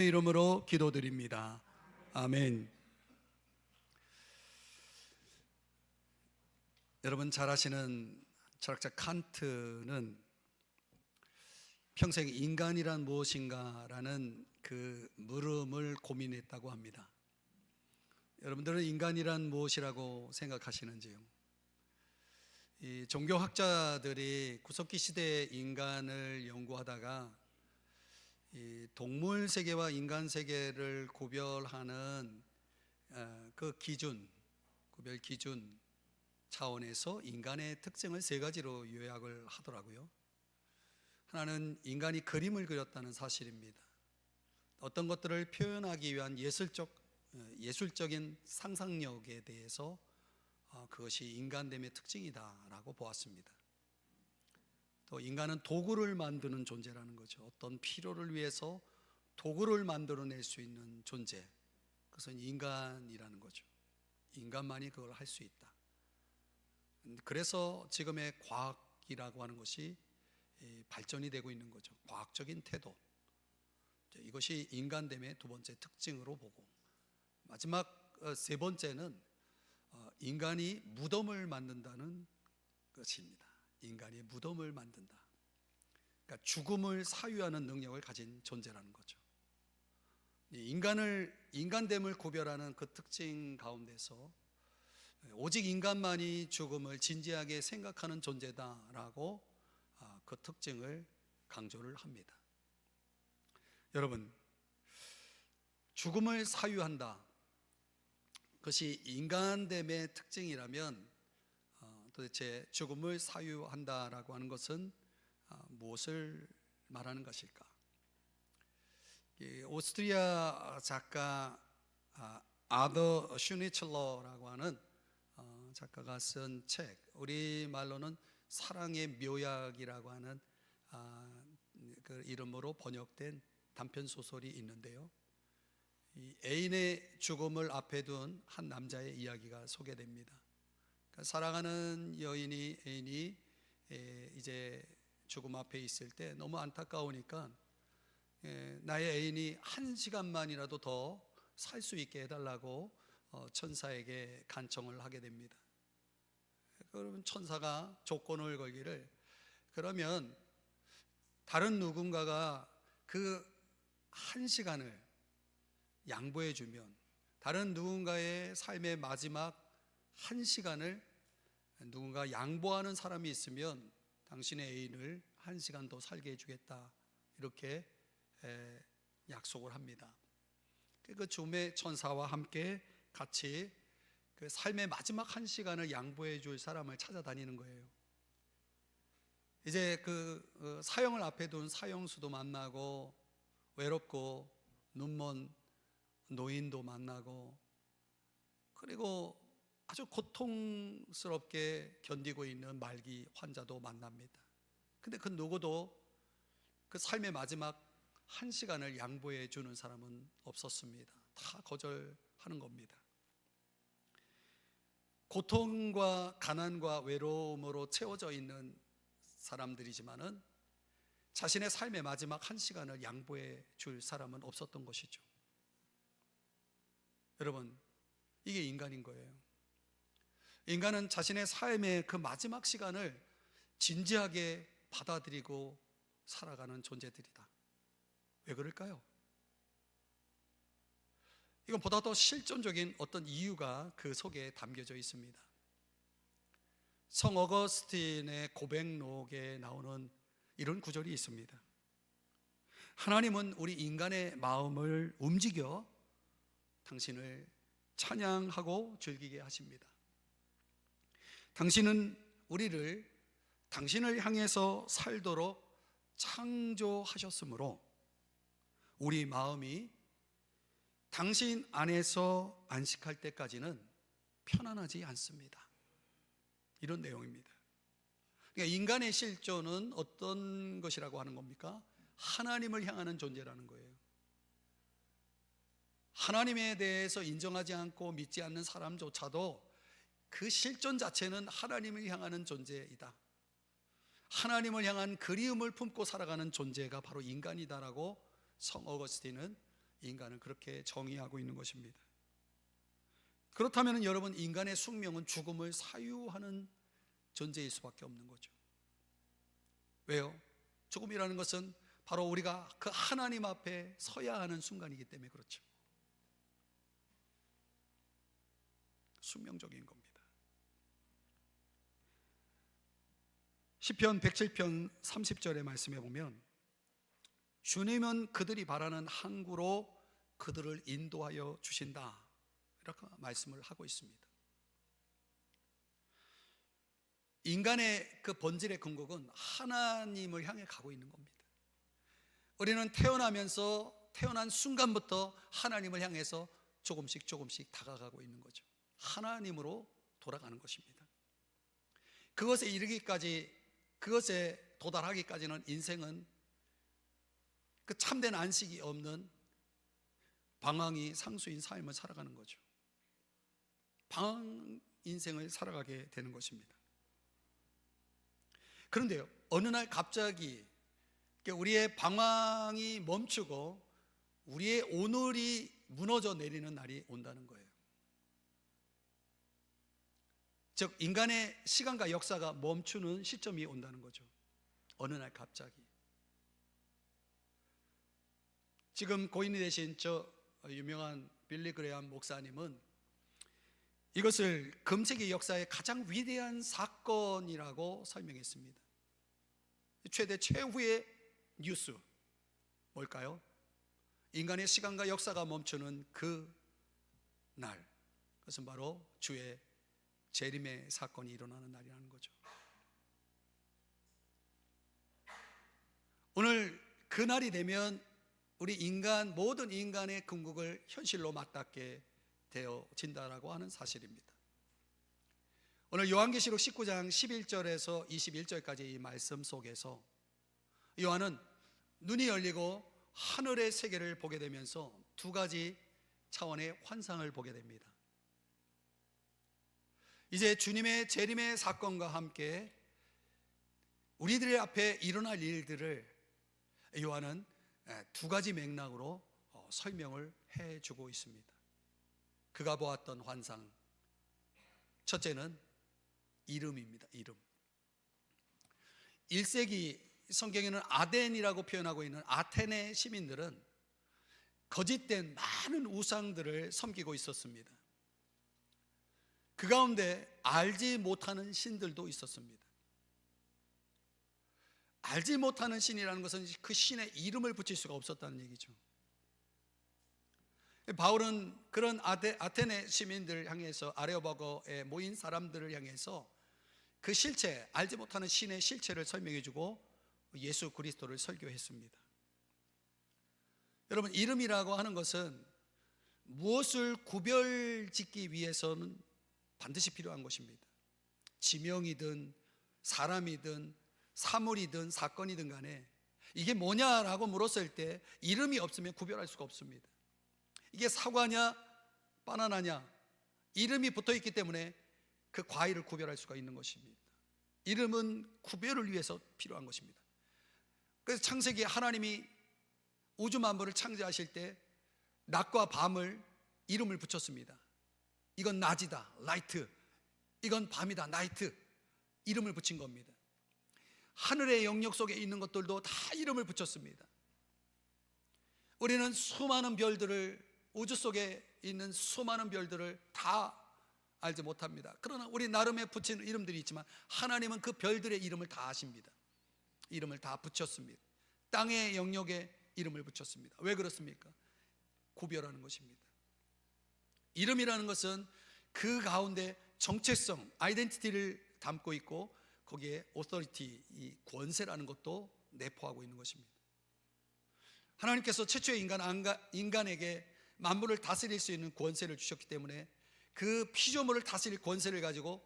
이름으로 기도드립니다. 아멘. 여러분 잘 아시는 철학자 칸트는 평생 인간이란 무엇인가라는 그 물음을 고민했다고 합니다. 여러분들은 인간이란 무엇이라고 생각하시는지요? 이 종교학자들이 구석기 시대의 인간을 연구하다가 이 동물 세계와 인간 세계를 구별하는 그 구별 기준 차원에서 인간의 특징을 세 가지로 요약을 하더라고요. 하나는 인간이 그림을 그렸다는 사실입니다. 어떤 것들을 표현하기 위한 예술적인 상상력에 대해서 그것이 인간됨의 특징이다라고 보았습니다. 또 인간은 도구를 만드는 존재라는 거죠. 어떤 필요를 위해서 도구를 만들어낼 수 있는 존재, 그것은 인간이라는 거죠. 인간만이 그걸 할 수 있다. 그래서 지금의 과학이라고 하는 것이 발전이 되고 있는 거죠. 과학적인 태도, 이것이 인간됨의 두 번째 특징으로 보고, 마지막 세 번째는 인간이 무덤을 만든다는 것입니다. 인간이 무덤을 만든다. 그러니까 죽음을 사유하는 능력을 가진 존재라는 거죠. 인간됨을 구별하는 그 특징 가운데서 오직 인간만이 죽음을 진지하게 생각하는 존재다라고 그 특징을 강조를 합니다. 여러분, 죽음을 사유한다, 그것이 인간됨의 특징이라면 도대체 죽음을 사유한다라고 하는 것은 무엇을 말하는 것일까? 오스트리아 작가 아더 슈니철러라고 하는 작가가 쓴 책, 우리말로는 사랑의 묘약이라고 하는 그 이름으로 번역된 단편 소설이 있는데요, 이 애인의 죽음을 앞에 둔 한 남자의 이야기가 소개됩니다. 사랑하는 애인이 이제 죽음 앞에 있을 때 너무 안타까우니까 나의 애인이 1시간만이라도 더 살 수 있게 해달라고 천사에게 간청을 하게 됩니다. 그러면 천사가 조건을 걸기를, 그러면 다른 누군가가 그 1시간을 양보해 주면, 다른 누군가의 삶의 마지막 1시간을 누군가 양보하는 사람이 있으면 당신의 애인을 1시간 더 살게 해주겠다, 이렇게 약속을 합니다. 그 죽음의 천사와 함께 같이 그 삶의 마지막 1시간을 양보해 줄 사람을 찾아다니는 거예요. 이제 그 사형을 앞에 둔 사형수도 만나고, 외롭고 눈먼 노인도 만나고, 그리고 아주 고통스럽게 견디고 있는 말기 환자도 만납니다. 근데 그 누구도 그 삶의 마지막 1시간을 양보해 주는 사람은 없었습니다. 다 거절하는 겁니다. 고통과 가난과 외로움으로 채워져 있는 사람들이지만은 자신의 삶의 마지막 1시간을 양보해 줄 사람은 없었던 것이죠. 여러분, 이게 인간인 거예요. 인간은 자신의 삶의 그 마지막 시간을 진지하게 받아들이고 살아가는 존재들이다. 왜 그럴까요? 이건 보다 더 실존적인 어떤 이유가 그 속에 담겨져 있습니다. 성 어거스틴의 고백록에 나오는 이런 구절이 있습니다. 하나님은 우리 인간의 마음을 움직여 당신을 찬양하고 즐기게 하십니다. 당신은 우리를 당신을 향해서 살도록 창조하셨으므로 우리 마음이 당신 안에서 안식할 때까지는 편안하지 않습니다. 이런 내용입니다. 그러니까 인간의 실존은 어떤 것이라고 하는 겁니까? 하나님을 향하는 존재라는 거예요. 하나님에 대해서 인정하지 않고 믿지 않는 사람조차도 그 실존 자체는 하나님을 향하는 존재이다. 하나님을 향한 그리움을 품고 살아가는 존재가 바로 인간이다라고 성 어거스틴은 인간을 그렇게 정의하고 있는 것입니다. 그렇다면 여러분, 인간의 숙명은 죽음을 사유하는 존재일 수밖에 없는 거죠. 왜요? 죽음이라는 것은 바로 우리가 그 하나님 앞에 서야 하는 순간이기 때문에 그렇죠. 숙명적인 겁니다. 시편 107편 30절의 말씀에 보면 주님은 그들이 바라는 항구로 그들을 인도하여 주신다, 이렇게 말씀을 하고 있습니다. 인간의 그 본질의 근거는 하나님을 향해 가고 있는 겁니다. 우리는 태어난 순간부터 하나님을 향해서 조금씩 다가가고 있는 거죠. 하나님으로 돌아가는 것입니다. 그것에 도달하기까지는 인생은 그 참된 안식이 없는 방황이 상수인 삶을 살아가는 거죠. 방황 인생을 살아가게 되는 것입니다. 그런데요, 어느 날 갑자기 우리의 방황이 멈추고 우리의 오늘이 무너져 내리는 날이 온다는 거예요. 즉, 인간의 시간과 역사가 멈추는 시점이 온다는 거죠. 어느 날 갑자기. 지금 고인이 되신 저 유명한 빌리 그레함 목사님은 이것을 금세기 역사의 가장 위대한 사건이라고 설명했습니다. 최후의 뉴스, 뭘까요? 인간의 시간과 역사가 멈추는 그 날, 그것은 바로 주의 재림의 사건이 일어나는 날이라는 거죠. 오늘 그 날이 되면 우리 모든 인간의 궁극을 현실로 맞닿게 되어진다라고 하는 사실입니다. 오늘 요한계시록 19장 11절에서 21절까지 이 말씀 속에서 요한은 눈이 열리고 하늘의 세계를 보게 되면서 두 가지 차원의 환상을 보게 됩니다. 이제 주님의 재림의 사건과 함께 우리들의 앞에 일어날 일들을 요한은 두 가지 맥락으로 설명을 해주고 있습니다. 그가 보았던 환상, 첫째는 이름입니다. 이름. 1세기 성경에는 아덴이라고 표현하고 있는 아테네 시민들은 거짓된 많은 우상들을 섬기고 있었습니다. 그 가운데 알지 못하는 신들도 있었습니다. 알지 못하는 신이라는 것은 그 신의 이름을 붙일 수가 없었다는 얘기죠. 바울은 그런 아테네 시민들 향해서, 아레오바고에 모인 사람들을 향해서 그 실체, 알지 못하는 신의 실체를 설명해주고 예수 그리스도를 설교했습니다. 여러분, 이름이라고 하는 것은 무엇을 구별짓기 위해서는 반드시 필요한 것입니다. 지명이든 사람이든 사물이든 사건이든 간에 이게 뭐냐라고 물었을 때 이름이 없으면 구별할 수가 없습니다. 이게 사과냐 바나나냐, 이름이 붙어있기 때문에 그 과일을 구별할 수가 있는 것입니다. 이름은 구별을 위해서 필요한 것입니다. 그래서 창세기에 하나님이 우주 만물을 창조하실 때 낮과 밤을 이름을 붙였습니다. 이건 낮이다, 라이트. 이건 밤이다, 나이트. 이름을 붙인 겁니다. 하늘의 영역 속에 있는 것들도 다 이름을 붙였습니다. 우리는 수많은 별들을, 우주 속에 있는 수많은 별들을 다 알지 못합니다. 그러나 우리 나름의 붙인 이름들이 있지만 하나님은 그 별들의 이름을 다 아십니다. 이름을 다 붙였습니다. 땅의 영역에 이름을 붙였습니다. 왜 그렇습니까? 구별하는 것입니다. 이름이라는 것은 그 가운데 정체성, 아이덴티티를 담고 있고 거기에 오토리티, 이 권세라는 것도 내포하고 있는 것입니다. 하나님께서 최초의 인간에게 만물을 다스릴 수 있는 권세를 주셨기 때문에 그 피조물을 다스릴 권세를 가지고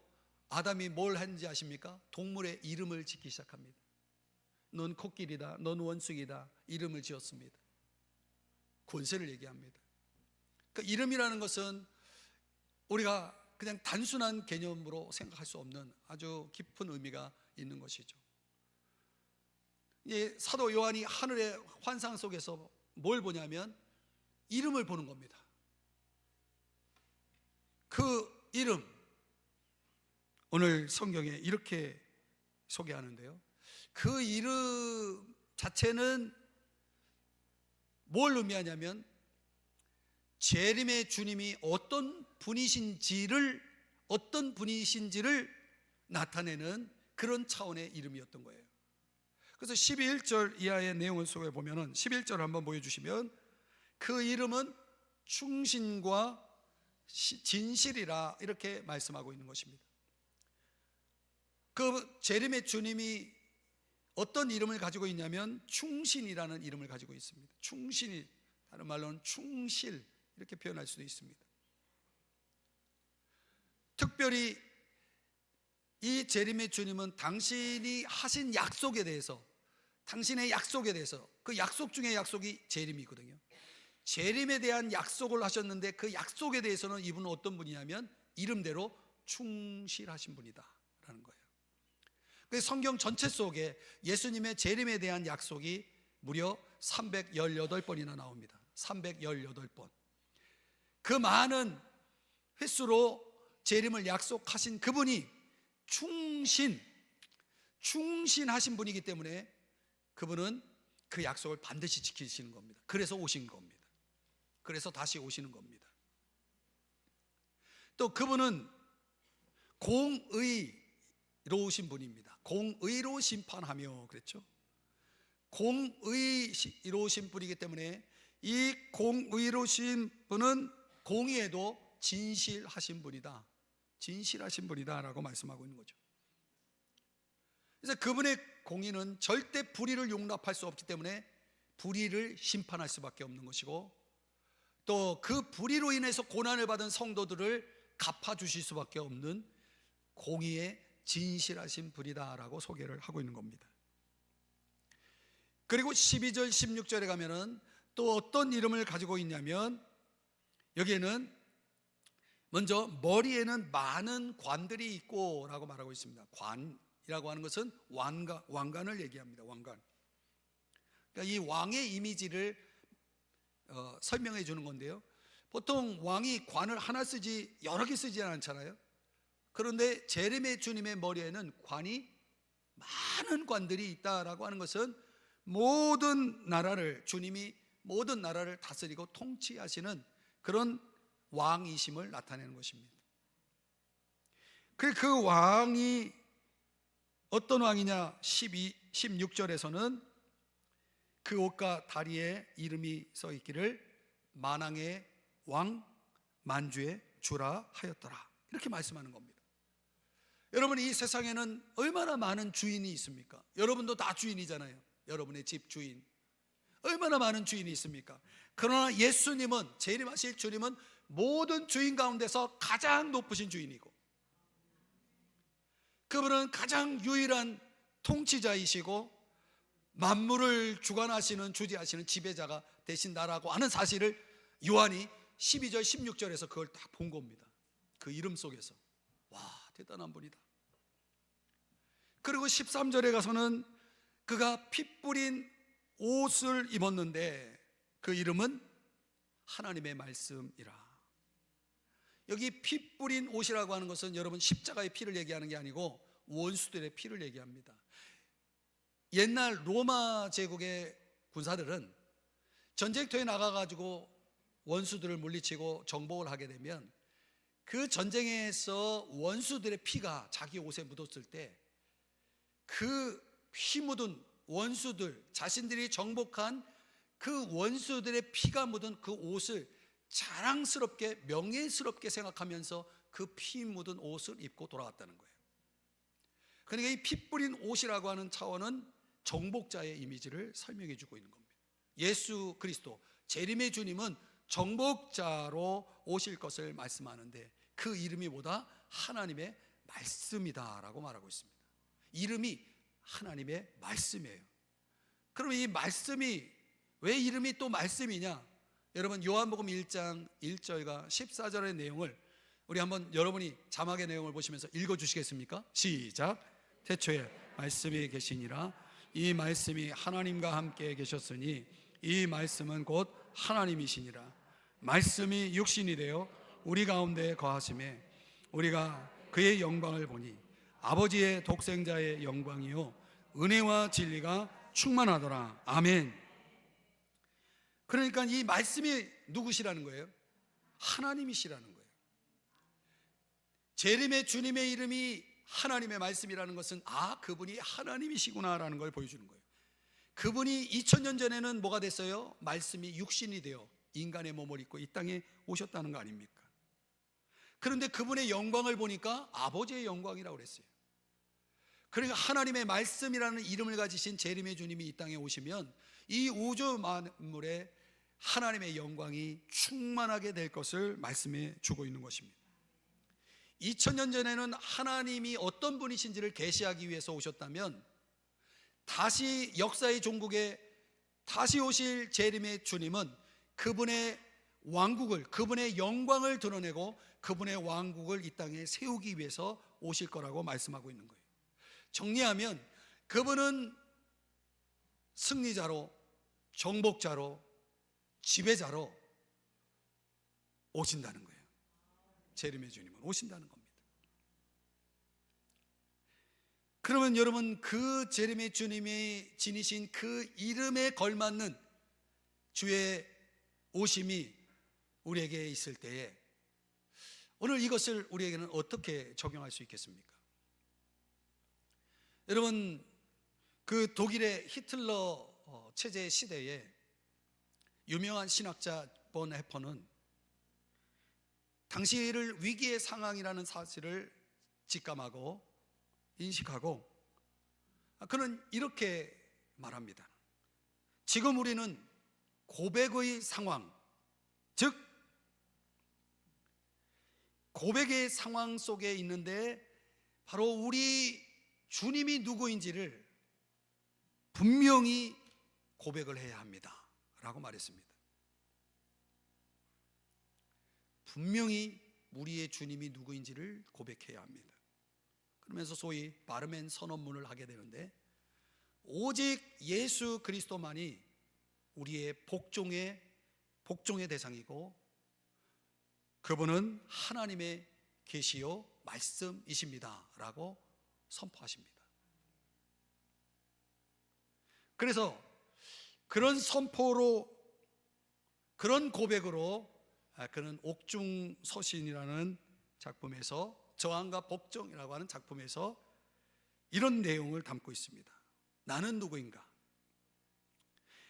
아담이 뭘 했는지 아십니까? 동물의 이름을 짓기 시작합니다. 넌 코끼리다, 넌 원숭이다, 이름을 지었습니다. 권세를 얘기합니다. 그러니까 이름이라는 것은 우리가 그냥 단순한 개념으로 생각할 수 없는 아주 깊은 의미가 있는 것이죠. 사도 요한이 하늘의 환상 속에서 뭘 보냐면 이름을 보는 겁니다. 그 이름, 오늘 성경에 이렇게 소개하는데요, 그 이름 자체는 뭘 의미하냐면 재림의 주님이 어떤 분이신지를 나타내는 그런 차원의 이름이었던 거예요. 그래서 11절 이하의 내용을 속에 보면은 11절 한번 보여주시면, 그 이름은 충신과 진실이라 이렇게 말씀하고 있는 것입니다. 그 재림의 주님이 어떤 이름을 가지고 있냐면 충신이라는 이름을 가지고 있습니다. 충신이, 다른 말로는 충실, 이렇게 표현할 수도 있습니다. 특별히 이 재림의 주님은 당신이 하신 약속에 대해서, 당신의 약속에 대해서, 그 약속 중에 약속이 재림이거든요. 재림에 대한 약속을 하셨는데 그 약속에 대해서는 이분은 어떤 분이냐면 이름대로 충실하신 분이다 라는 거예요. 그래서 성경 전체 속에 예수님의 재림에 대한 약속이 무려 318번이나 나옵니다. 318번. 그 많은 횟수로 재림을 약속하신 그분이 충신하신 분이기 때문에 그분은 그 약속을 반드시 지키시는 겁니다. 그래서 오신 겁니다. 그래서 다시 오시는 겁니다. 또 그분은 공의로우신 분입니다. 공의로 심판하며 그랬죠. 공의로우신 분이기 때문에 이 공의로우신 분은 공의에도 진실하신 분이다, 진실하신 분이다라고 말씀하고 있는 거죠. 그래서 그분의 공의는 절대 불의를 용납할 수 없기 때문에 불의를 심판할 수밖에 없는 것이고, 또 그 불의로 인해서 고난을 받은 성도들을 갚아주실 수밖에 없는 공의의 진실하신 분이다라고 소개를 하고 있는 겁니다. 그리고 12절 16절에 가면은 또 어떤 이름을 가지고 있냐면, 여기에는 먼저 머리에는 많은 관들이 있고 라고 말하고 있습니다. 관이라고 하는 것은 왕관을 얘기합니다. 왕관. 그러니까 이 왕의 이미지를 설명해 주는 건데요, 보통 왕이 관을 하나 쓰지 여러 개 쓰지 않잖아요. 그런데 재림의 주님의 머리에는 많은 관들이 있다라고 하는 것은 주님이 모든 나라를 다스리고 통치하시는 그런 왕이심을 나타내는 것입니다. 그 왕이 어떤 왕이냐, 16절에서는 그 옷과 다리에 이름이 써 있기를 만왕의 왕, 만주의 주라 하였더라, 이렇게 말씀하는 겁니다. 여러분, 이 세상에는 얼마나 많은 주인이 있습니까? 여러분도 다 주인이잖아요. 여러분의 집 주인, 얼마나 많은 주인이 있습니까? 그러나 예수님은, 재림하실 주님은 모든 주인 가운데서 가장 높으신 주인이고, 그분은 가장 유일한 통치자이시고 만물을 주관하시는, 주재하시는 지배자가 되신다라고 하는 사실을 요한이 12절 16절에서 그걸 딱 본 겁니다. 그 이름 속에서. 와, 대단한 분이다. 그리고 13절에 가서는 그가 피 뿌린 옷을 입었는데 그 이름은 하나님의 말씀이라. 여기 피 뿌린 옷이라고 하는 것은 여러분 십자가의 피를 얘기하는 게 아니고 원수들의 피를 얘기합니다. 옛날 로마 제국의 군사들은 전쟁터에 나가가지고 원수들을 물리치고 정복을 하게 되면 그 전쟁에서 원수들의 피가 자기 옷에 묻었을 때 그 피 묻은 원수들, 자신들이 정복한 그 원수들의 피가 묻은 그 옷을 자랑스럽게, 명예스럽게 생각하면서 그 피 묻은 옷을 입고 돌아왔다는 거예요. 그러니까 이 피 뿌린 옷이라고 하는 차원은 정복자의 이미지를 설명해 주고 있는 겁니다. 예수 그리스도, 재림의 주님은 정복자로 오실 것을 말씀하는데 그 이름이 뭐다? 하나님의 말씀이다라고 말하고 있습니다. 이름이 하나님의 말씀이에요. 그럼 이 말씀이 왜 이름이 또 말씀이냐? 여러분 요한복음 1장 1절과 14절의 내용을 우리 한번 여러분이 자막의 내용을 보시면서 읽어주시겠습니까? 시작. 태초에 말씀이 계시니라. 이 말씀이 하나님과 함께 계셨으니 이 말씀은 곧 하나님이시니라. 말씀이 육신이 되어 우리 가운데 거하심에 우리가 그의 영광을 보니 아버지의 독생자의 영광이요 은혜와 진리가 충만하더라. 아멘. 그러니까 이 말씀이 누구시라는 거예요? 하나님이시라는 거예요. 재림의 주님의 이름이 하나님의 말씀이라는 것은 그분이 하나님이시구나라는 걸 보여주는 거예요. 그분이 2000년 전에는 뭐가 됐어요? 말씀이 육신이 되어 인간의 몸을 입고 이 땅에 오셨다는 거 아닙니까? 그런데 그분의 영광을 보니까 아버지의 영광이라고 그랬어요. 그러니까 하나님의 말씀이라는 이름을 가지신 재림의 주님이 이 땅에 오시면 이 우주 만물에 하나님의 영광이 충만하게 될 것을 말씀해 주고 있는 것입니다. 2000년 전에는 하나님이 어떤 분이신지를 계시하기 위해서 오셨다면 다시 역사의 종국에 다시 오실 재림의 주님은 그분의 왕국을, 그분의 영광을 드러내고 그분의 왕국을 이 땅에 세우기 위해서 오실 거라고 말씀하고 있는 거예요. 정리하면 그분은 승리자로, 정복자로, 지배자로 오신다는 거예요. 재림의 주님은 오신다는 겁니다. 그러면 여러분, 그 재림의 주님이 지니신 그 이름에 걸맞는 주의 오심이 우리에게 있을 때에 오늘 이것을 우리에게는 어떻게 적용할 수 있겠습니까? 여러분, 그 독일의 히틀러 체제 시대에 유명한 신학자 본 해퍼는 당시를 위기의 상황이라는 사실을 직감하고 인식하고 그는 이렇게 말합니다. 지금 우리는 고백의 상황, 즉 고백의 상황 속에 있는데 바로 우리 주님이 누구인지를 분명히 고백을 해야 합니다 라고 말했습니다. 분명히 우리의 주님이 누구인지를 고백해야 합니다. 그러면서 소위 바르멘 선언문을 하게 되는데 오직 예수 그리스도만이 우리의 복종의 대상이고 그분은 하나님의 계시요 말씀이십니다 라고 선포하십니다. 그래서 그런 선포로, 그런 고백으로 그는 옥중서신이라는 작품에서, 저항과 복종이라고 하는 작품에서 이런 내용을 담고 있습니다. 나는 누구인가?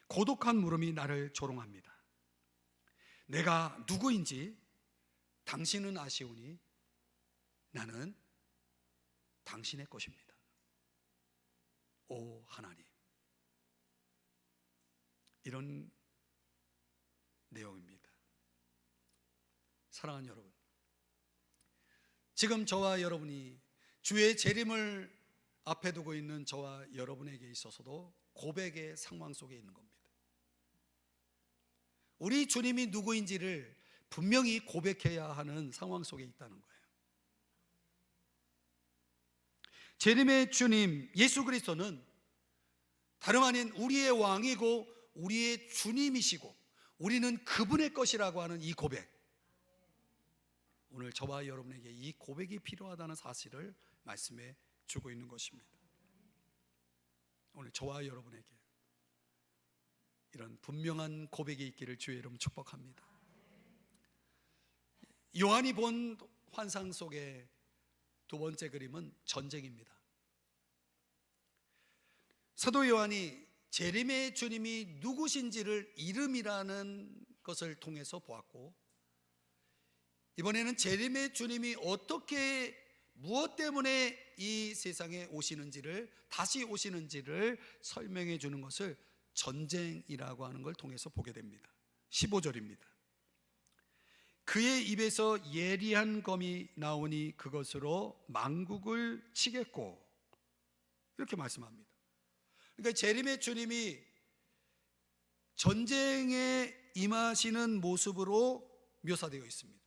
고독한 물음이 나를 조롱합니다. 내가 누구인지 당신은 아시오니 나는 당신의 것입니다. 오 하나님. 이런 내용입니다. 사랑하는 여러분, 지금 저와 여러분이 주의 재림을 앞에 두고 있는 저와 여러분에게 있어서도 고백의 상황 속에 있는 겁니다. 우리 주님이 누구인지를 분명히 고백해야 하는 상황 속에 있다는 거예요. 재림의 주님 예수 그리스도는 다름 아닌 우리의 왕이고 우리의 주님이시고 우리는 그분의 것이라고 하는 이 고백, 오늘 저와 여러분에게 이 고백이 필요하다는 사실을 말씀해 주고 있는 것입니다. 오늘 저와 여러분에게 이런 분명한 고백이 있기를 주의 이름 축복합니다. 요한이 본 환상 속의 두 번째 그림은 전쟁입니다. 사도 요한이 재림의 주님이 누구신지를 이름이라는 것을 통해서 보았고, 이번에는 재림의 주님이 어떻게, 무엇 때문에 이 세상에 오시는지를, 다시 오시는지를 설명해 주는 것을 전쟁이라고 하는 걸 통해서 보게 됩니다. 15절입니다. 그의 입에서 예리한 검이 나오니 그것으로 만국을 치겠고, 이렇게 말씀합니다. 그러니까 재림의 주님이 전쟁에 임하시는 모습으로 묘사되어 있습니다.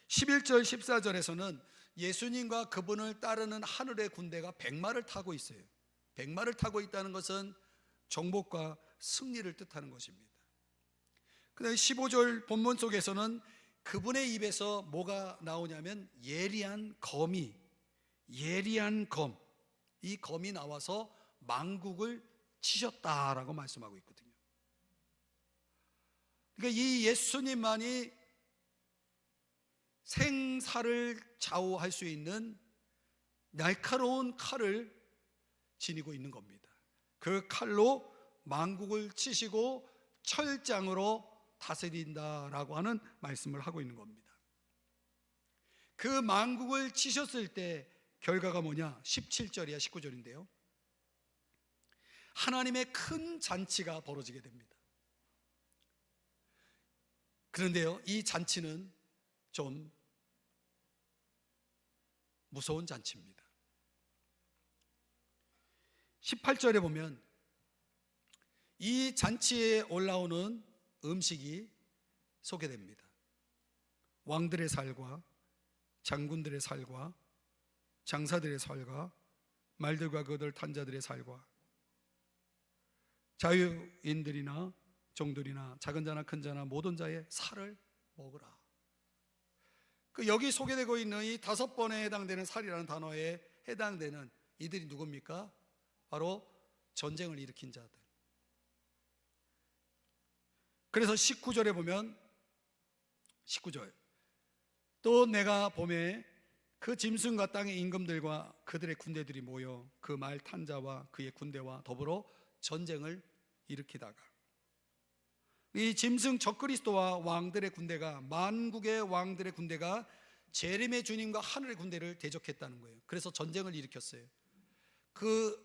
11절 14절에서는 예수님과 그분을 따르는 하늘의 군대가 백마를 타고 있어요. 백마를 타고 있다는 것은 정복과 승리를 뜻하는 것입니다. 그다음에 15절 본문 속에서는 그분의 입에서 뭐가 나오냐면 예리한 검, 이 검이 나와서 만국을 치셨다라고 말씀하고 있거든요. 그러니까 이 예수님만이 생사를 좌우할 수 있는 날카로운 칼을 지니고 있는 겁니다. 그 칼로 만국을 치시고 철장으로 다스린다라고 하는 말씀을 하고 있는 겁니다. 그 만국을 치셨을 때 결과가 뭐냐? 17절이야 19절인데요. 하나님의 큰 잔치가 벌어지게 됩니다. 그런데요, 이 잔치는 좀 무서운 잔치입니다. 18절에 보면 이 잔치에 올라오는 음식이 소개됩니다. 왕들의 살과 장군들의 살과 장사들의 살과 말들과 그들 탄 자들의 살과 자유인들이나 종들이나 작은 자나 큰 자나 모든 자의 살을 먹으라. 여기 소개되고 있는 이 5번에 해당되는 살이라는 단어에 해당되는 이들이 누굽니까? 바로 전쟁을 일으킨 자들. 그래서 19절에 보면 19절 또 내가 봄에 그 짐승과 땅의 임금들과 그들의 군대들이 모여 그 말 탄 자와 그의 군대와 더불어 전쟁을 일으키다가 이 짐승 적그리스도와 왕들의 군대가 만국의 왕들의 군대가 재림의 주님과 하늘의 군대를 대적했다는 거예요. 그래서 전쟁을 일으켰어요. 그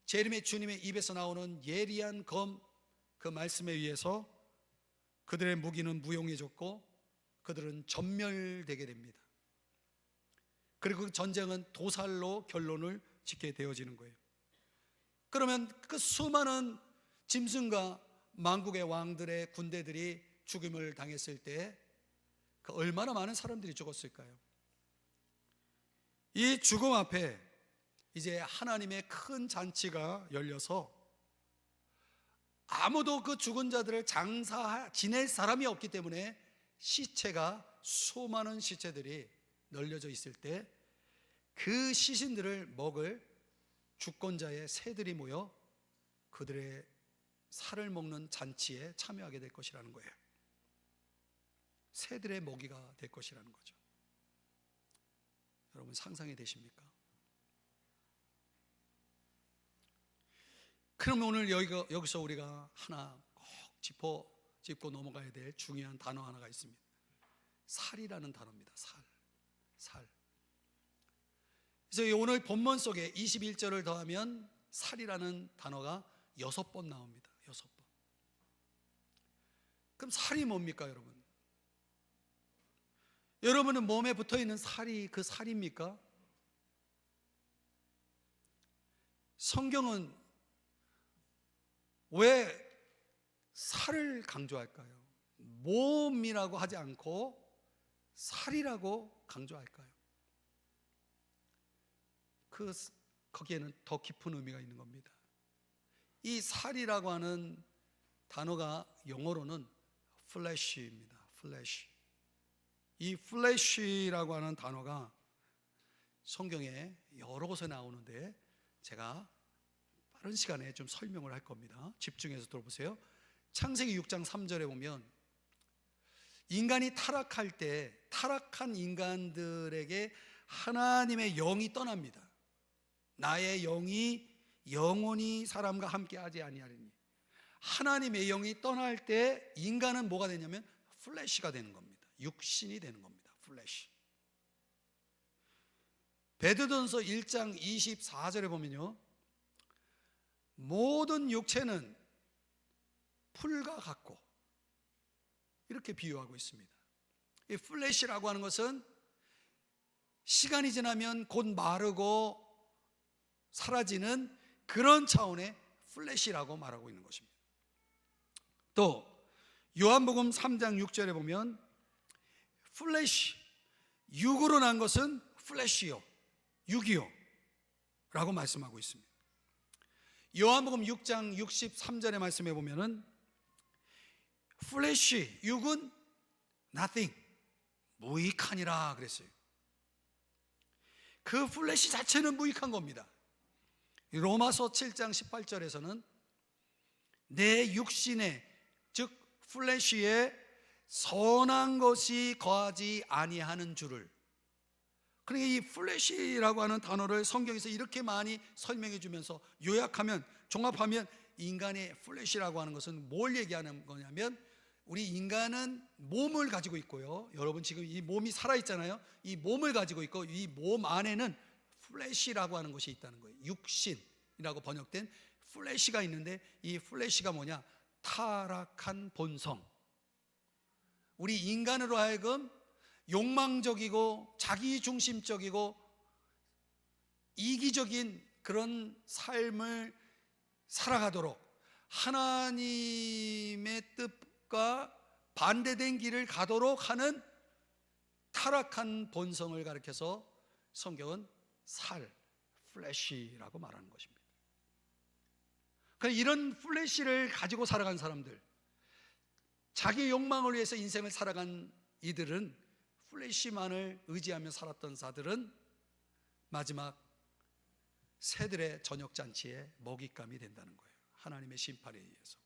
재림의 주님의 입에서 나오는 예리한 검, 그 말씀에 의해서 그들의 무기는 무용해졌고 그들은 전멸되게 됩니다. 그리고 그 전쟁은 도살로 결론을 짓게 되어지는 거예요. 그러면 그 수많은 짐승과 만국의 왕들의 군대들이 죽임을 당했을 때 그 얼마나 많은 사람들이 죽었을까요? 이 죽음 앞에 이제 하나님의 큰 잔치가 열려서 아무도 그 죽은 자들을 지낼 사람이 없기 때문에 시체가 수많은 시체들이 널려져 있을 때 그 시신들을 먹을 주권자의 새들이 모여 그들의 살을 먹는 잔치에 참여하게 될 것이라는 거예요. 새들의 먹이가 될 것이라는 거죠. 여러분 상상이 되십니까? 그럼 오늘 여기서 우리가 하나 꼭 짚고 넘어가야 될 중요한 단어 하나가 있습니다. 살이라는 단어입니다. 살. 그래서 오늘 본문 속에 21절을 더하면 살이라는 단어가 6번 나옵니다. 6번. 그럼 살이 뭡니까, 여러분? 여러분은 몸에 붙어있는 살이 그 살입니까? 성경은 왜 살을 강조할까요? 몸이라고 하지 않고 살이라고 강조할까요? 거기에는 더 깊은 의미가 있는 겁니다. 이 살이라고 하는 단어가 영어로는 flesh입니다. flesh. 이 flesh라고 하는 단어가 성경에 여러 곳에 나오는데 제가 빠른 시간에 좀 설명을 할 겁니다. 집중해서 들어보세요. 창세기 6장 3절에 보면 인간이 타락할 때 타락한 인간들에게 하나님의 영이 떠납니다. 나의 영이 영원히 사람과 함께하지 아니하리니. 하나님의 영이 떠날 때 인간은 뭐가 되냐면 플래시가 되는 겁니다. 육신이 되는 겁니다. 플래시. 베드로전서 1장 24절에 보면요, 모든 육체는 풀과 같고 이렇게 비유하고 있습니다. 이 플래시라고 하는 것은 시간이 지나면 곧 마르고 사라지는 그런 차원의 플래시라고 말하고 있는 것입니다. 또 요한복음 3장 6절에 보면 플래시, 육으로 난 것은 플래시요, 육이요 라고 말씀하고 있습니다. 요한복음 6장 63절의 말씀에 보면은 플래시, 육은 nothing, 무익하니라 그랬어요. 그 플래시 자체는 무익한 겁니다. 로마서 7장 18절에서는 내 육신에, 즉 플래시에 선한 것이 거하지 아니하는 줄을. 그러니까 이 플래시라고 하는 단어를 성경에서 이렇게 많이 설명해 주면서 요약하면, 종합하면 인간의 플래시라고 하는 것은 뭘 얘기하는 거냐면, 우리 인간은 몸을 가지고 있고요, 여러분 지금 이 몸이 살아있잖아요. 이 몸을 가지고 있고 이 몸 안에는 플래시라고 하는 것이 있다는 거예요. 육신이라고 번역된 플래시가 있는데, 이 플래시가 뭐냐? 타락한 본성. 우리 인간으로 하여금 욕망적이고 자기중심적이고 이기적인 그런 삶을 살아가도록, 하나님의 뜻과 반대된 길을 가도록 하는 타락한 본성을 가리켜서 성경은 플래시라고 말하는 것입니다. 그러니까 이런 플래시를 가지고 살아간 사람들, 자기 욕망을 위해서 인생을 살아간 이들은, 플래시만을 의지하며 살았던 자들은 마지막 새들의 저녁잔치에 먹잇감이 된다는 거예요. 하나님의 심판에 의해서.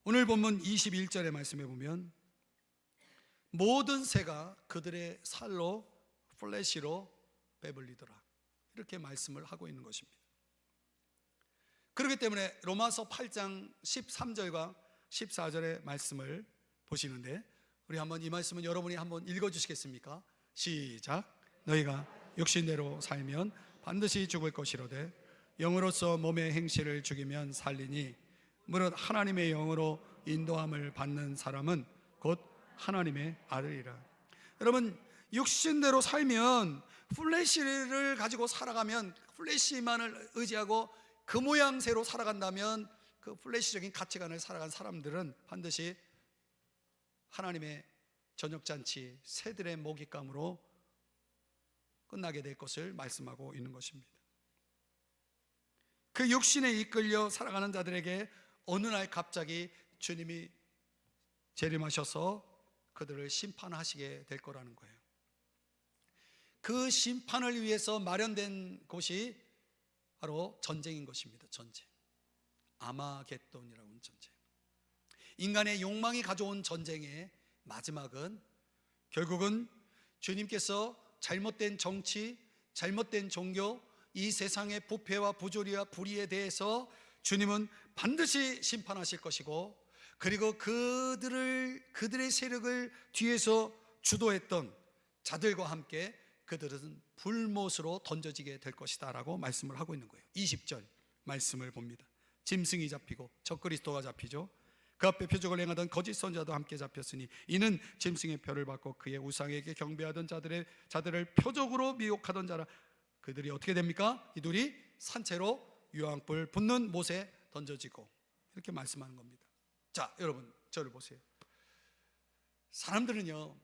오늘 본문 21절의 말씀에 보면 모든 새가 그들의 살로, 플래시로 배불리더라, 이렇게 말씀을 하고 있는 것입니다. 그렇기 때문에 로마서 8장 13절과 14절의 말씀을 보시는데, 우리 한번 이 말씀은 여러분이 한번 읽어주시겠습니까? 시작. 너희가 육신대로 살면 반드시 죽을 것이로되 영으로서 몸의 행실을 죽이면 살리니 무릇 하나님의 영으로 인도함을 받는 사람은 곧 하나님의 아들이라. 여러분, 육신대로 살면, 플래시를 가지고 살아가면, 플래시만을 의지하고 그 모양새로 살아간다면, 그 플래시적인 가치관을 살아간 사람들은 반드시 하나님의 저녁잔치, 새들의 먹잇감으로 끝나게 될 것을 말씀하고 있는 것입니다. 그 육신에 이끌려 살아가는 자들에게 어느 날 갑자기 주님이 재림하셔서 그들을 심판하시게 될 거라는 거예요. 그 심판을 위해서 마련된 곳이 바로 전쟁인 것입니다. 전쟁. 아마겟돈이라고 하는 전쟁. 인간의 욕망이 가져온 전쟁의 마지막은 결국은 주님께서 잘못된 정치, 잘못된 종교, 이 세상의 부패와 부조리와 불의에 대해서 주님은 반드시 심판하실 것이고, 그리고 그들의 세력을 뒤에서 주도했던 자들과 함께 그들은 불못으로 던져지게 될 것이다 라고 말씀을 하고 있는 거예요. 20절 말씀을 봅니다. 짐승이 잡히고 적그리스도가 잡히죠. 그 앞에 표적을 행하던 거짓 선지자도 함께 잡혔으니 이는 짐승의 표를 받고 그의 우상에게 경배하던 자들을 표적으로 미혹하던 자라. 그들이 어떻게 됩니까? 이들이 산채로 유황불 붙는 못에 던져지고, 이렇게 말씀하는 겁니다. 자, 여러분 저를 보세요. 사람들은요,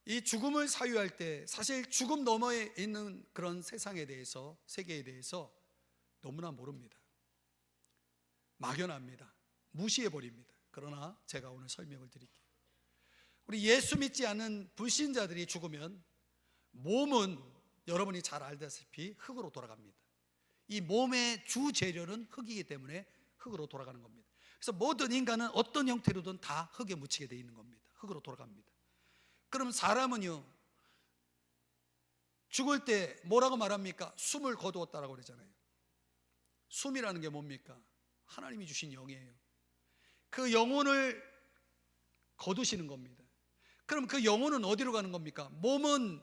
이 죽음을 사유할 때 사실 죽음 너머에 있는 그런 세상에 대해서, 세계에 대해서 너무나 모릅니다. 막연합니다. 무시해버립니다. 그러나 제가 오늘 설명을 드릴게요. 우리 예수 믿지 않는 불신자들이 죽으면 몸은 여러분이 잘 알다시피 흙으로 돌아갑니다. 이 몸의 주 재료는 흙이기 때문에 흙으로 돌아가는 겁니다. 그래서 모든 인간은 어떤 형태로든 다 흙에 묻히게 되어 있는 겁니다. 흙으로 돌아갑니다. 그럼 사람은요, 죽을 때 뭐라고 말합니까? 숨을 거두었다라고 그러잖아요. 숨이라는 게 뭡니까? 하나님이 주신 영이에요. 그 영혼을 거두시는 겁니다. 그럼 그 영혼은 어디로 가는 겁니까? 몸은,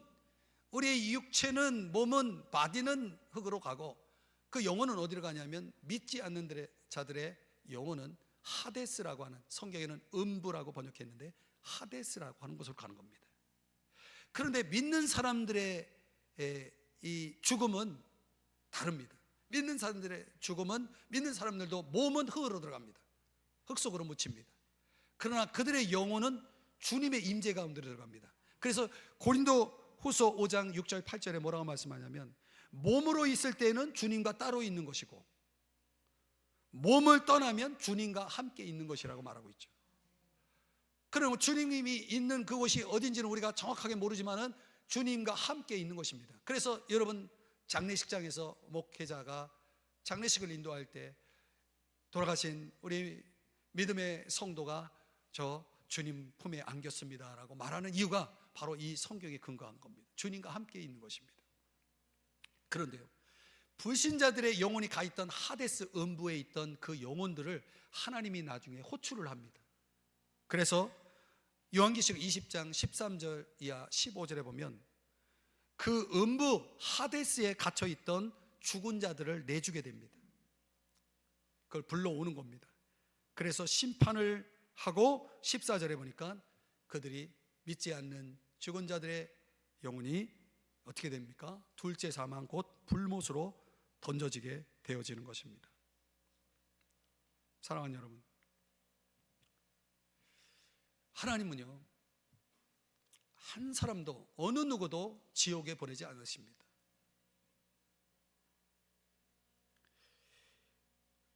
우리의 육체는, 몸은, 바디는 흙으로 가고, 그 영혼은 어디로 가냐면 믿지 않는 자들의 영혼은 하데스라고 하는, 성경에는 음부라고 번역했는데 하데스라고 하는 곳으로 가는 겁니다. 그런데 믿는 사람들의 이 죽음은 다릅니다. 믿는 사람들의 죽음은, 믿는 사람들도 몸은 흙으로 들어갑니다. 흙 속으로 묻힙니다. 그러나 그들의 영혼은 주님의 임재 가운데 들어갑니다. 그래서 고린도 후서 5장 6절 8절에 뭐라고 말씀하냐면, 몸으로 있을 때는 주님과 따로 있는 것이고 몸을 떠나면 주님과 함께 있는 것이라고 말하고 있죠. 그러면 주님이 있는 그곳이 어딘지는 우리가 정확하게 모르지만은 주님과 함께 있는 것입니다. 그래서 여러분, 장례식장에서 목회자가 장례식을 인도할 때 돌아가신 우리 믿음의 성도가 저 주님 품에 안겼습니다 라고 말하는 이유가 바로 이 성경에 근거한 겁니다. 주님과 함께 있는 것입니다. 그런데요, 불신자들의 영혼이 가 있던 하데스 음부에 있던 그 영혼들을 하나님이 나중에 호출을 합니다. 그래서 요한계시록 20장 13절 이하 15절에 보면 그 음부 하데스에 갇혀 있던 죽은 자들을 내주게 됩니다. 그걸 불러오는 겁니다. 그래서 심판을 하고 14절에 보니까 그들이 믿지 않는 죽은 자들의 영혼이 어떻게 됩니까? 둘째 사망 곧 불못으로 던져지게 되어지는 것입니다. 사랑하는 여러분, 하나님은요, 한 사람도 어느 누구도 지옥에 보내지 않으십니다.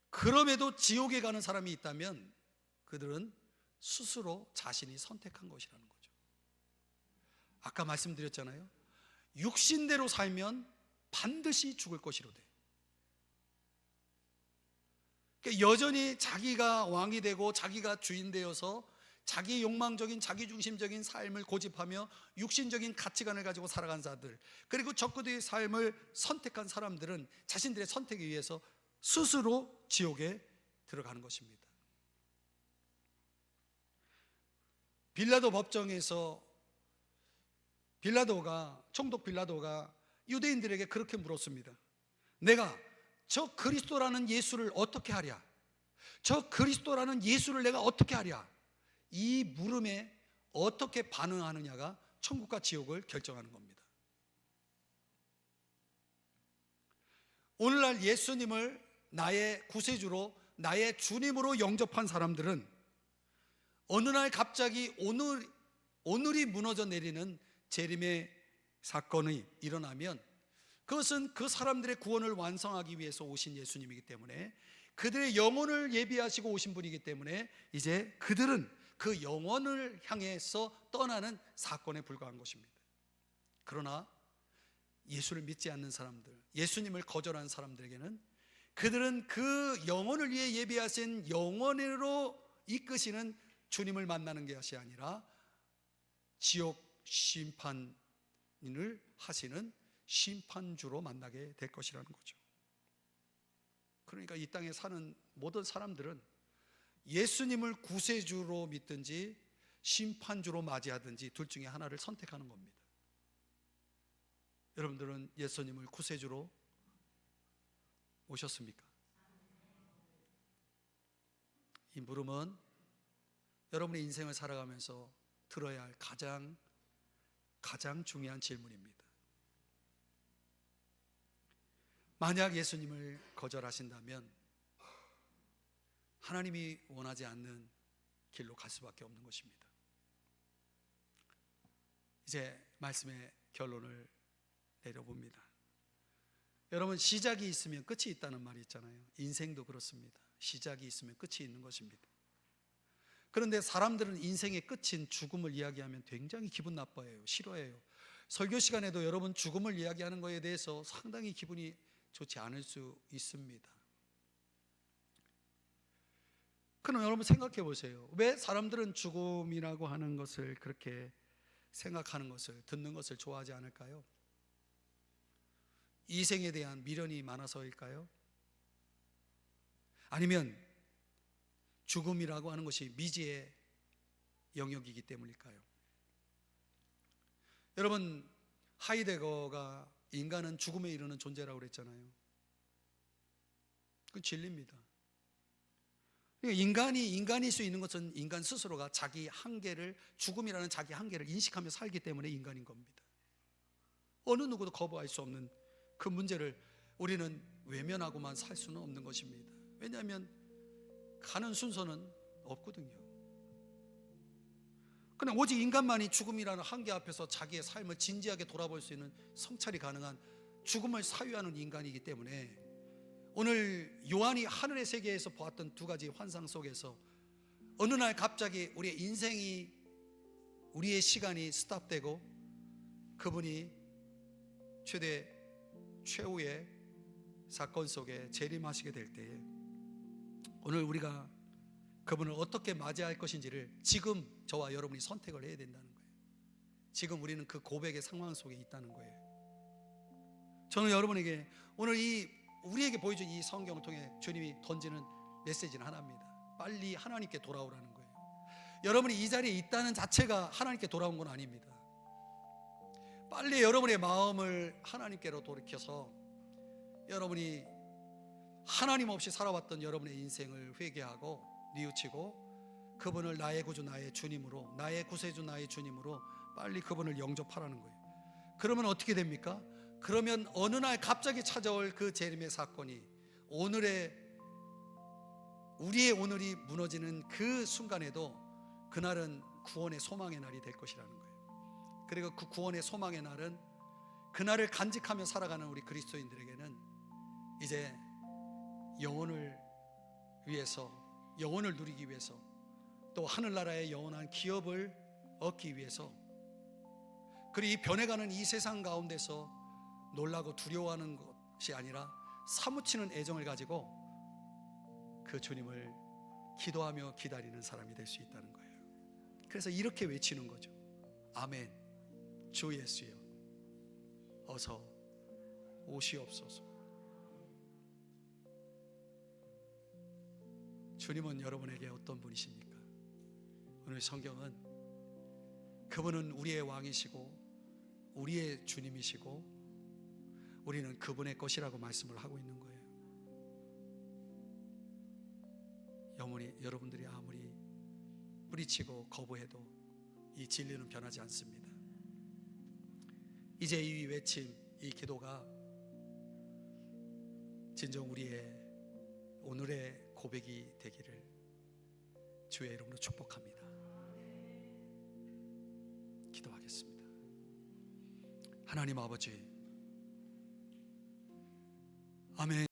그럼에도 지옥에 가는 사람이 있다면 그들은 스스로 자신이 선택한 것이라는 거죠. 아까 말씀드렸잖아요. 육신대로 살면 반드시 죽을 것이로되, 여전히 자기가 왕이 되고 자기가 주인 되어서 자기 욕망적인 자기중심적인 삶을 고집하며 육신적인 가치관을 가지고 살아간 자들, 그리고 적그리스도의 삶을 선택한 사람들은 자신들의 선택에 의해서 스스로 지옥에 들어가는 것입니다. 빌라도 법정에서 총독 빌라도가 유대인들에게 그렇게 물었습니다. 내가 저 그리스도라는 예수를 어떻게 하랴? 저 그리스도라는 예수를 내가 어떻게 하랴? 이 물음에 어떻게 반응하느냐가 천국과 지옥을 결정하는 겁니다. 오늘날 예수님을 나의 구세주로, 나의 주님으로 영접한 사람들은 어느 날 갑자기 오늘이 무너져 내리는 재림의 사건이 일어나면 그것은 그 사람들의 구원을 완성하기 위해서 오신 예수님이기 때문에, 그들의 영혼을 예비하시고 오신 분이기 때문에 이제 그들은 그 영혼을 향해서 떠나는 사건에 불과한 것입니다. 그러나 예수를 믿지 않는 사람들, 예수님을 거절한 사람들에게는 그들은 그 영혼을 위해 예비하신 영혼으로 이끄시는 주님을 만나는 것이 아니라 지옥 심판을 하시는 심판주로 만나게 될 것이라는 거죠. 그러니까 이 땅에 사는 모든 사람들은 예수님을 구세주로 믿든지 심판주로 맞이하든지 둘 중에 하나를 선택하는 겁니다. 여러분들은 예수님을 구세주로 모셨습니까? 이 물음은 여러분의 인생을 살아가면서 들어야 할 가장 중요한 질문입니다. 만약 예수님을 거절하신다면 하나님이 원하지 않는 길로 갈 수밖에 없는 것입니다. 이제 말씀의 결론을 내려봅니다. 여러분, 시작이 있으면 끝이 있다는 말이 있잖아요. 인생도 그렇습니다. 시작이 있으면 끝이 있는 것입니다. 그런데 사람들은 인생의 끝인 죽음을 이야기하면 굉장히 기분 나빠해요. 싫어해요. 설교 시간에도 여러분 죽음을 이야기하는 것에 대해서 상당히 기분이 좋지 않을 수 있습니다. 그럼 여러분 생각해 보세요. 왜 사람들은 죽음이라고 하는 것을 그렇게 생각하는 것을, 듣는 것을 좋아하지 않을까요? 이생에 대한 미련이 많아서일까요? 아니면 죽음이라고 하는 것이 미지의 영역이기 때문일까요? 여러분, 하이데거가 인간은 죽음에 이르는 존재라고 그랬잖아요. 그건 진리입니다. 인간이 인간일 수 있는 것은 인간 스스로가 자기 한계를, 죽음이라는 자기 한계를 인식하며 살기 때문에 인간인 겁니다. 어느 누구도 거부할 수 없는 그 문제를 우리는 외면하고만 살 수는 없는 것입니다. 왜냐하면 가는 순서는 없거든요. 그냥 오직 인간만이 죽음이라는 한계 앞에서 자기의 삶을 진지하게 돌아볼 수 있는 성찰이 가능한 죽음을 사유하는 인간이기 때문에 오늘 요한이 하늘의 세계에서 보았던 두 가지 환상 속에서 어느 날 갑자기 우리의 인생이, 우리의 시간이 스탑되고 그분이 최후의 사건 속에 재림하시게 될 때에 오늘 우리가 그분을 어떻게 맞이할 것인지를 지금 저와 여러분이 선택을 해야 된다는 거예요. 지금 우리는 그 고백의 상황 속에 있다는 거예요. 저는 여러분에게 오늘 우리에게 보여준 이 성경을 통해 주님이 던지는 메시지는 하나입니다. 빨리 하나님께 돌아오라는 거예요. 여러분이 이 자리에 있다는 자체가 하나님께 돌아온 건 아닙니다. 빨리 여러분의 마음을 하나님께로 돌이켜서 여러분이 하나님 없이 살아왔던 여러분의 인생을 회개하고 뉘우치고 그분을 나의 구주, 나의 주님으로, 나의 구세주, 나의 주님으로 빨리 그분을 영접하라는 거예요. 그러면 어떻게 됩니까? 그러면 어느 날 갑자기 찾아올 그 재림의 사건이 우리의 오늘이 무너지는 그 순간에도 그날은 구원의 소망의 날이 될 것이라는 거예요. 그리고 그 구원의 소망의 날은 그날을 간직하며 살아가는 우리 그리스도인들에게는 이제 영혼을 누리기 위해서, 또 하늘나라의 영원한 기업을 얻기 위해서, 그리고 이 변해가는 이 세상 가운데서 놀라고 두려워하는 것이 아니라 사무치는 애정을 가지고 그 주님을 기도하며 기다리는 사람이 될 수 있다는 거예요. 그래서 이렇게 외치는 거죠. 아멘. 주 예수여, 어서 오시옵소서. 주님은 여러분에게 어떤 분이십니까? 오늘 성경은 그분은 우리의 왕이시고 우리의 주님이시고 우리는 그분의 것이라고 말씀을 하고 있는 거예요. 여러분들이 아무리 뿌리치고 거부해도 이 진리는 변하지 않습니다. 이제 이 외침, 이 기도가 진정 우리의 오늘의 고백이 되기를 주의 이름으로 축복합니다. 기도하겠습니다. 하나님 아버지, 아멘.